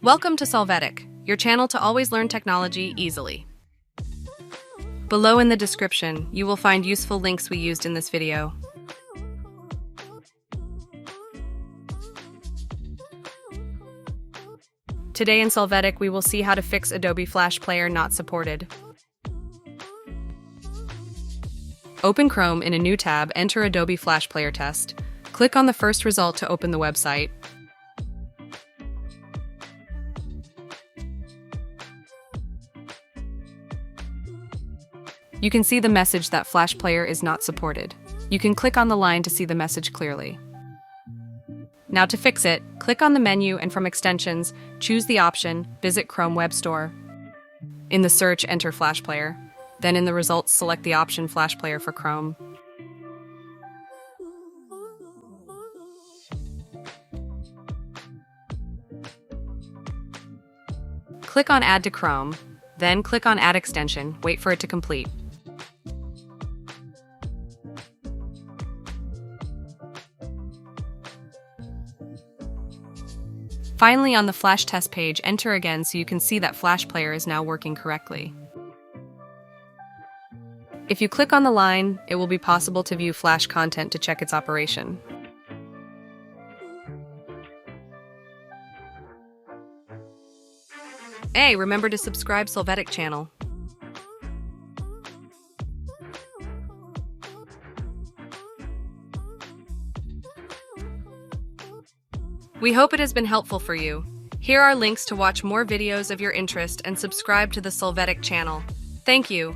Welcome to Solvetic, your channel to always learn technology easily. Below in the description, you will find useful links we used in this video. Today in Solvetic, we will see how to fix Adobe Flash Player not supported. Open Chrome in a new tab, enter Adobe Flash Player test. Click on the first result to open the website. You can see the message that Flash Player is not supported. You can click on the line to see the message clearly. Now to fix it, click on the menu and from Extensions, choose the option Visit Chrome Web Store. In the search, enter Flash Player. Then in the results, select the option Flash Player for Chrome. Click on Add to Chrome, then click on Add Extension, wait for it to complete. Finally, on the Flash test page, enter again so you can see that Flash Player is now working correctly. If you click on the line, it will be possible to view Flash content to check its operation. Hey, remember to subscribe Solvetic channel. We hope it has been helpful for you. Here are links to watch more videos of your interest and subscribe to the Solvetic channel. Thank you.